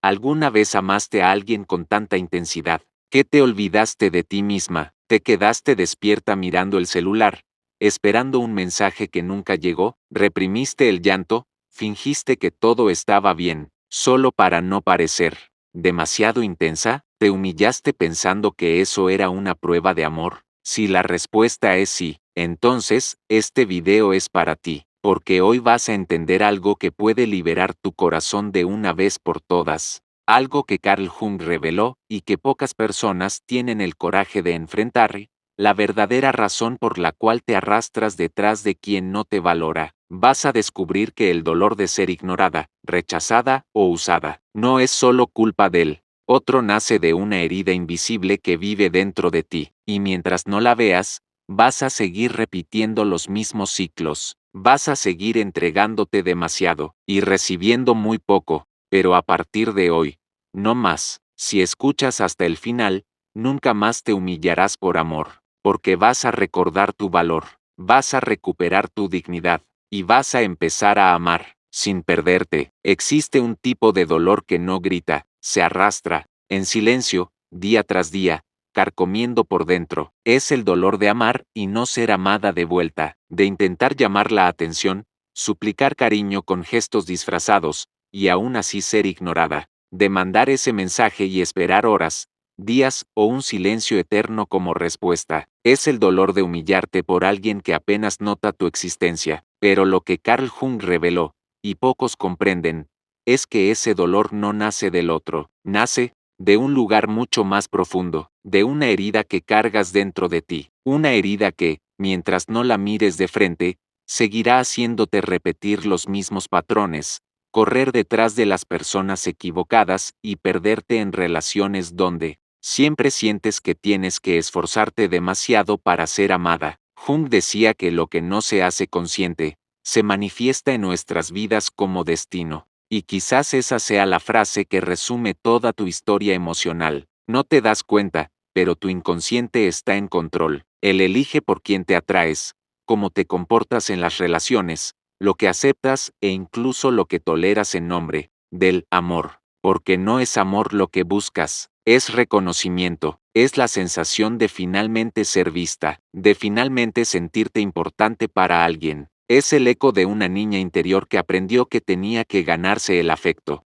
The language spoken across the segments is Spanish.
¿Alguna vez amaste a alguien con tanta intensidad que te olvidaste de ti misma, te quedaste despierta mirando el celular, esperando un mensaje que nunca llegó, reprimiste el llanto, fingiste que todo estaba bien, solo para no parecer demasiado intensa? ¿Te humillaste pensando que eso era una prueba de amor? Si la respuesta es sí, entonces, este video es para ti, porque hoy vas a entender algo que puede liberar tu corazón de una vez por todas. Algo que Carl Jung reveló y que pocas personas tienen el coraje de enfrentar, la verdadera razón por la cual te arrastras detrás de quien no te valora. Vas a descubrir que el dolor de ser ignorada, rechazada o usada no es solo culpa del otro, nace de una herida invisible que vive dentro de ti, y mientras no la veas, vas a seguir repitiendo los mismos ciclos, vas a seguir entregándote demasiado y recibiendo muy poco, pero a partir de hoy, no más. Si escuchas hasta el final, nunca más te humillarás por amor, porque vas a recordar tu valor, vas a recuperar tu dignidad, y vas a empezar a amar, sin perderte. Existe un tipo de dolor que no grita, se arrastra, en silencio, día tras día, carcomiendo por dentro. Es el dolor de amar y no ser amada de vuelta, de intentar llamar la atención, suplicar cariño con gestos disfrazados, y aún así ser ignorada, de mandar ese mensaje y esperar horas, días o un silencio eterno como respuesta. Es el dolor de humillarte por alguien que apenas nota tu existencia, pero lo que Carl Jung reveló, y pocos comprenden, es que ese dolor no nace del otro, nace de un lugar mucho más profundo, de una herida que cargas dentro de ti, una herida que, mientras no la mires de frente, seguirá haciéndote repetir los mismos patrones, correr detrás de las personas equivocadas y perderte en relaciones donde siempre sientes que tienes que esforzarte demasiado para ser amada. Jung decía que lo que no se hace consciente, se manifiesta en nuestras vidas como destino. Y quizás esa sea la frase que resume toda tu historia emocional. No te das cuenta, pero tu inconsciente está en control. Él elige por quién te atraes, cómo te comportas en las relaciones, lo que aceptas e incluso lo que toleras en nombre del amor. Porque no es amor lo que buscas, es reconocimiento, es la sensación de finalmente ser vista, de finalmente sentirte importante para alguien. Es el eco de una niña interior que aprendió que tenía que ganarse el afecto,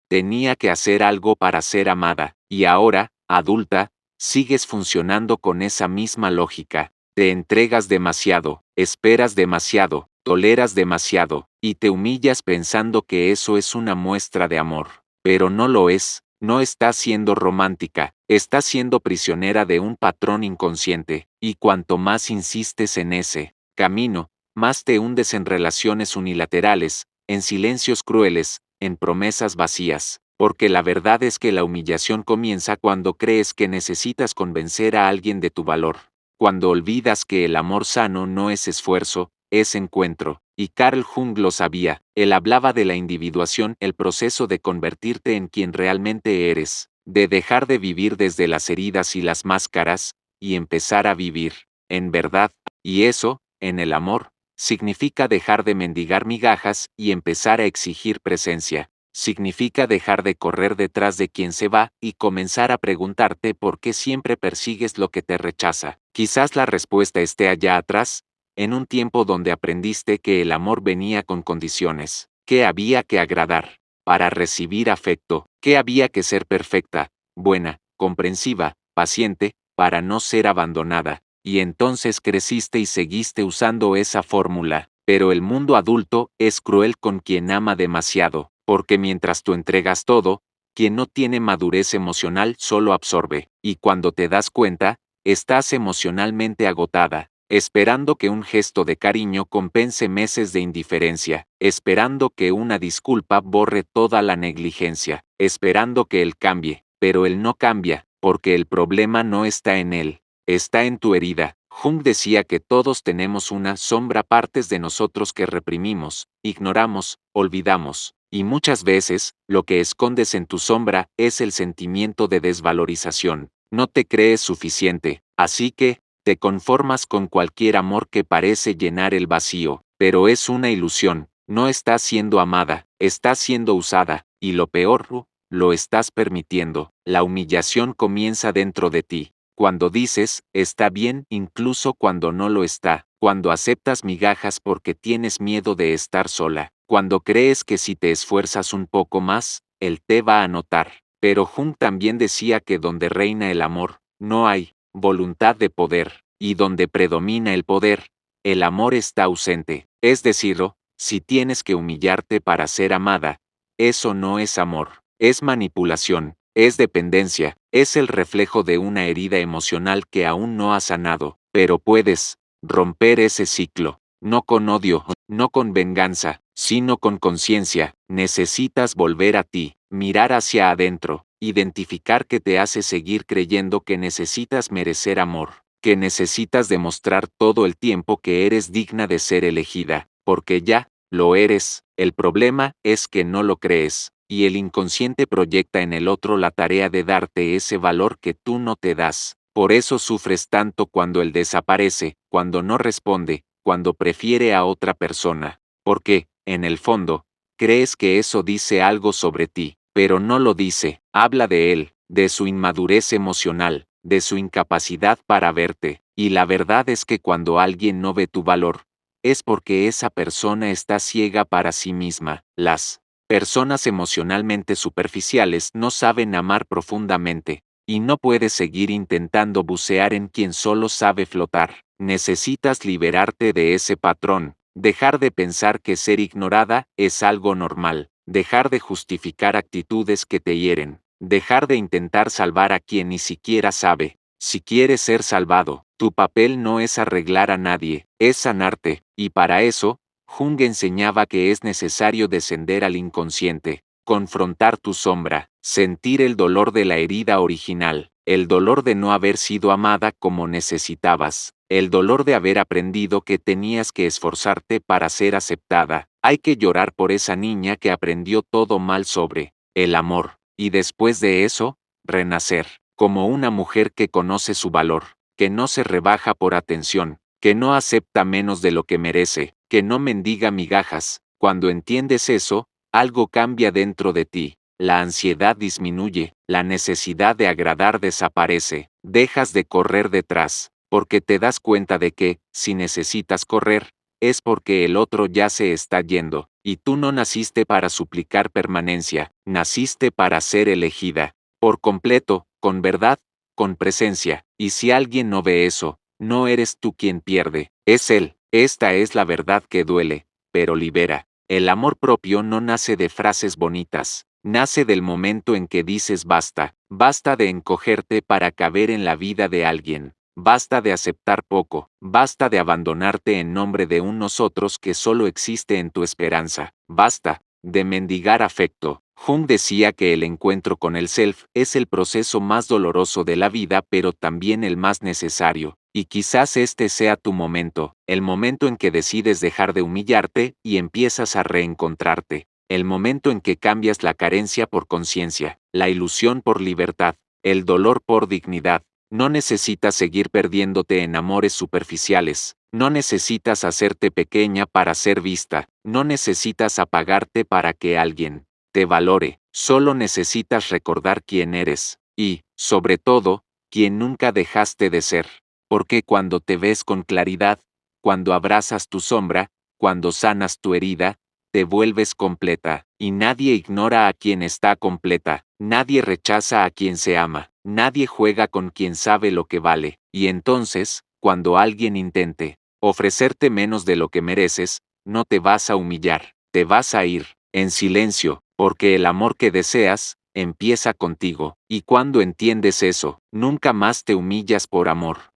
tenía que hacer algo para ser amada, y ahora, adulta, sigues funcionando con esa misma lógica. Te entregas demasiado, esperas demasiado, toleras demasiado, y te humillas pensando que eso es una muestra de amor. Pero no lo es, no estás siendo romántica, estás siendo prisionera de un patrón inconsciente, y cuanto más insistes en ese camino, más te hundes en relaciones unilaterales, en silencios crueles, en promesas vacías, porque la verdad es que la humillación comienza cuando crees que necesitas convencer a alguien de tu valor, cuando olvidas que el amor sano no es esfuerzo, es encuentro, y Carl Jung lo sabía. Él hablaba de la individuación, el proceso de convertirte en quien realmente eres, de dejar de vivir desde las heridas y las máscaras, y empezar a vivir, en verdad, y eso, en el amor, significa dejar de mendigar migajas y empezar a exigir presencia. Significa dejar de correr detrás de quien se va y comenzar a preguntarte por qué siempre persigues lo que te rechaza. Quizás la respuesta esté allá atrás, en un tiempo donde aprendiste que el amor venía con condiciones, que había que agradar para recibir afecto, que había que ser perfecta, buena, comprensiva, paciente, para no ser abandonada. Y entonces creciste y seguiste usando esa fórmula. Pero el mundo adulto es cruel con quien ama demasiado, porque mientras tú entregas todo, quien no tiene madurez emocional solo absorbe, y cuando te das cuenta, estás emocionalmente agotada, esperando que un gesto de cariño compense meses de indiferencia, esperando que una disculpa borre toda la negligencia, esperando que él cambie, pero él no cambia, porque el problema no está en él. Está en tu herida. Jung decía que todos tenemos una sombra, partes de nosotros que reprimimos, ignoramos, olvidamos, y muchas veces, lo que escondes en tu sombra es el sentimiento de desvalorización. No te crees suficiente, así que, te conformas con cualquier amor que parece llenar el vacío, pero es una ilusión, no estás siendo amada, estás siendo usada, y lo peor, lo estás permitiendo. La humillación comienza dentro de ti. Cuando dices, está bien, incluso cuando no lo está. Cuando aceptas migajas porque tienes miedo de estar sola. Cuando crees que si te esfuerzas un poco más, él te va a notar. Pero Jung también decía que donde reina el amor, no hay voluntad de poder, y donde predomina el poder, el amor está ausente. Es decir, si tienes que humillarte para ser amada, eso no es amor, es manipulación, es dependencia, es el reflejo de una herida emocional que aún no ha sanado, pero puedes romper ese ciclo, no con odio, no con venganza, sino con conciencia. Necesitas volver a ti, mirar hacia adentro, identificar qué te hace seguir creyendo que necesitas merecer amor, que necesitas demostrar todo el tiempo que eres digna de ser elegida, porque ya lo eres. El problema es que no lo crees, y el inconsciente proyecta en el otro la tarea de darte ese valor que tú no te das. Por eso sufres tanto cuando él desaparece, cuando no responde, cuando prefiere a otra persona. Porque, en el fondo, crees que eso dice algo sobre ti, pero no lo dice. Habla de él, de su inmadurez emocional, de su incapacidad para verte. Y la verdad es que cuando alguien no ve tu valor, es porque esa persona está ciega para sí misma. Las personas emocionalmente superficiales no saben amar profundamente, y no puedes seguir intentando bucear en quien solo sabe flotar. Necesitas liberarte de ese patrón, dejar de pensar que ser ignorada es algo normal, dejar de justificar actitudes que te hieren, dejar de intentar salvar a quien ni siquiera sabe. Si quieres ser salvado, tu papel no es arreglar a nadie, es sanarte, y para eso, Jung enseñaba que es necesario descender al inconsciente, confrontar tu sombra, sentir el dolor de la herida original, el dolor de no haber sido amada como necesitabas, el dolor de haber aprendido que tenías que esforzarte para ser aceptada. Hay que llorar por esa niña que aprendió todo mal sobre el amor, y después de eso, renacer, como una mujer que conoce su valor, que no se rebaja por atención, que no acepta menos de lo que merece, que no mendiga migajas. Cuando entiendes eso, algo cambia dentro de ti. La ansiedad disminuye, la necesidad de agradar desaparece, dejas de correr detrás, porque te das cuenta de que, si necesitas correr, es porque el otro ya se está yendo, y tú no naciste para suplicar permanencia, naciste para ser elegida, por completo, con verdad, con presencia, y si alguien no ve eso, no eres tú quien pierde, es él. Esta es la verdad que duele, pero libera. El amor propio no nace de frases bonitas, nace del momento en que dices basta, basta de encogerte para caber en la vida de alguien, basta de aceptar poco, basta de abandonarte en nombre de un nosotros que solo existe en tu esperanza, basta de mendigar afecto. Jung decía que el encuentro con el self es el proceso más doloroso de la vida, pero también el más necesario. Y quizás este sea tu momento, el momento en que decides dejar de humillarte y empiezas a reencontrarte, el momento en que cambias la carencia por conciencia, la ilusión por libertad, el dolor por dignidad. No necesitas seguir perdiéndote en amores superficiales, no necesitas hacerte pequeña para ser vista, no necesitas apagarte para que alguien te valore, solo necesitas recordar quién eres, y, sobre todo, quién nunca dejaste de ser. Porque cuando te ves con claridad, cuando abrazas tu sombra, cuando sanas tu herida, te vuelves completa, y nadie ignora a quien está completa, nadie rechaza a quien se ama, nadie juega con quien sabe lo que vale, y entonces, cuando alguien intente ofrecerte menos de lo que mereces, no te vas a humillar, te vas a ir, en silencio, porque el amor que deseas, empieza contigo, y cuando entiendes eso, nunca más te humillas por amor.